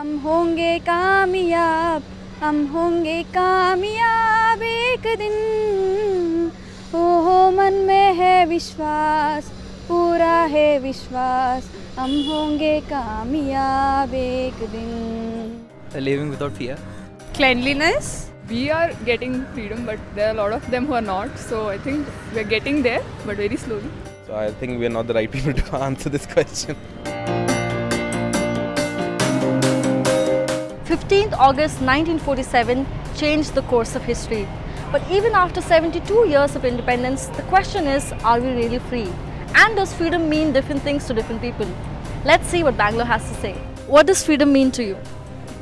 हम होंगे कामयाब, हम होंगे कामयाब एक दिन। ओ मन में है विश्वास, पूरा है विश्वास, हम होंगे कामयाब एक दिन। Living without fear. Cleanliness. We are getting freedom, but there are a lot of them who are not. So I think we're getting there, but very slowly. So I think we are not the right people to answer this question. 15th August 1947 changed the course of history. But even after 72 years of independence, the question is, are we really free? And does freedom mean different things to different people? Let's see what Bangalore has to say. What does freedom mean to you?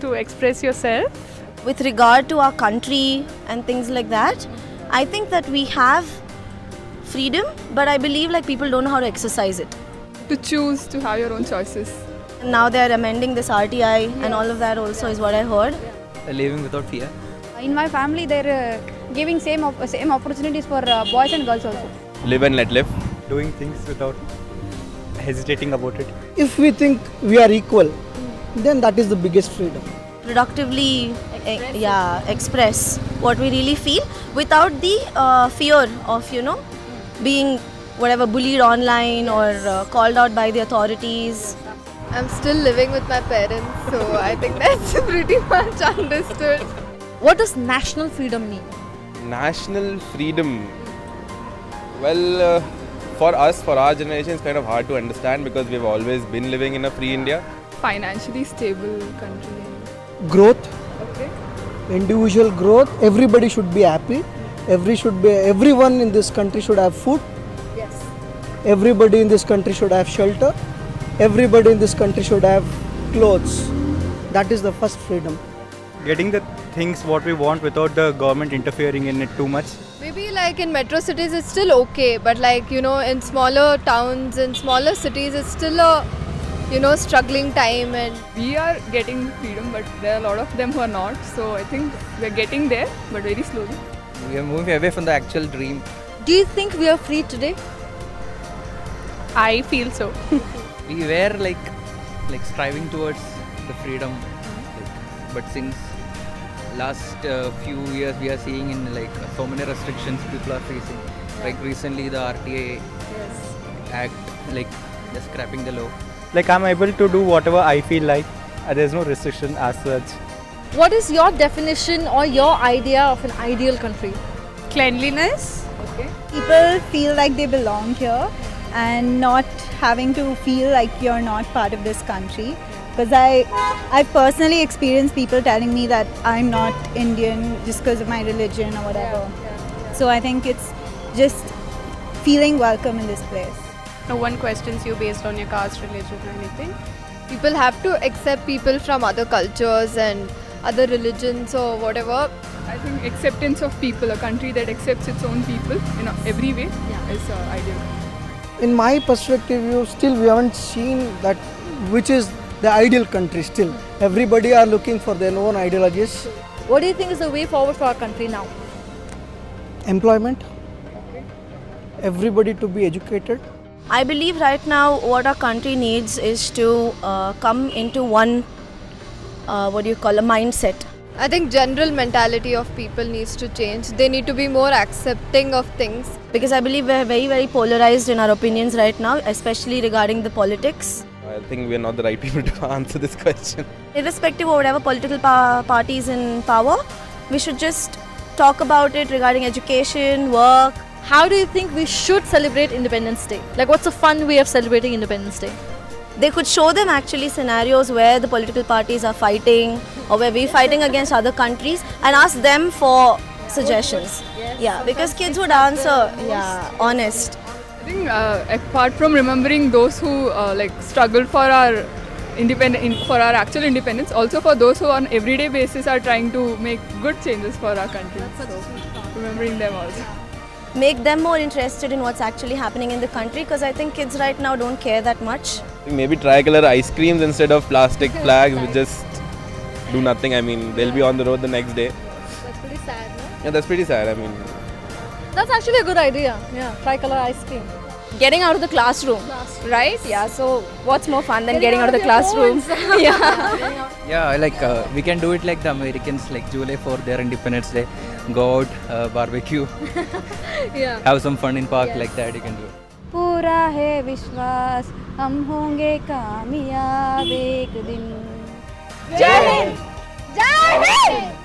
To express yourself. With regard to our country and things like that, I think that we have freedom, but I believe like people don't know how to exercise it. To choose, to have your own choices. Now they are amending this RTI and all of that also is what I heard. Living without fear. In my family, they're giving same opportunities for boys and girls also. Live and let live. Doing things without hesitating about it. If we think we are equal, then that is the biggest freedom. Productively express what we really feel without the fear of being whatever bullied online or called out by the authorities. I'm still living with my parents, so I think that's pretty much understood. What does national freedom mean? National freedom. Well, for us, for our generation, it's kind of hard to understand because we've always been living in a free India. Financially stable country. Growth, Okay. individual growth, everybody should be happy. Everyone in this country should have food. Yes. Everybody in this country should have shelter. Everybody in this country should have clothes. That is the first freedom. Getting the things what we want without the government interfering in it too much. Maybe like in metro cities it's still okay, but like in smaller towns and smaller cities it's still a struggling time. And We are getting freedom, but there are a lot of them who are not. So I think we're getting there, but very slowly. We are moving away from the actual dream. Do you think we are free today? I feel so. We were like striving towards the freedom, but since last few years we are seeing in so many restrictions people are facing. Like recently the RTA Act, just scrapping the law. Like I'm able to do whatever I feel like. There's no restriction as such. What is your definition or your idea of an ideal country? Cleanliness. Okay. People feel like they belong here and not having to feel like you're not part of this country. Because I've personally experienced people telling me that I'm not Indian just because of my religion or whatever. So I think it's just feeling welcome in this place. No one questions you based on your caste, religion or anything. people have to accept people from other cultures and other religions or whatever. I think acceptance of people, a country that accepts its own people in every way, is ideal. In my perspective, we haven't seen that which is the ideal country still. Everybody are looking for their own ideologies. What do you think is the way forward for our country now? Employment. Everybody to be educated. I believe right now what our country needs is to come into one, a mindset. I think general mentality of people needs to change. They need to be more accepting of things. Because I believe we're very, very polarized in our opinions right now, especially regarding the politics. I think we are not the right people to answer this question. Irrespective of whatever political party is in power, we should just talk about it regarding education, work. How do you think we should celebrate Independence Day? Like, what's a fun way of celebrating Independence Day? They could show them actually scenarios where the political parties are fighting or where we're fighting against other countries and ask them for suggestions. Yeah, because kids would answer, honest. I think apart from remembering those who struggled for our actual independence, also for those who on everyday basis are trying to make good changes for our country. So remembering them also. Make them more interested in what's actually happening in the country, because I think kids right now don't care that much. Maybe tricolor ice creams instead of plastic flags would just do nothing. I mean, they'll be on the road the next day. That's pretty sad, no? Yeah, that's pretty sad. I mean, That's actually a good idea. Yeah, tricolor ice cream. getting out of the classroom, right? Yeah, so what's more fun than getting out of the classroom? Yeah. Yeah, like we can do it like the Americans, like July 4th, their Independence Day. Go out, barbecue, Yeah. have some fun in park, like that you can do it. पूरा है विश्वास हम होंगे कामयाब एक दिन. जय हिंद. जय हिंद.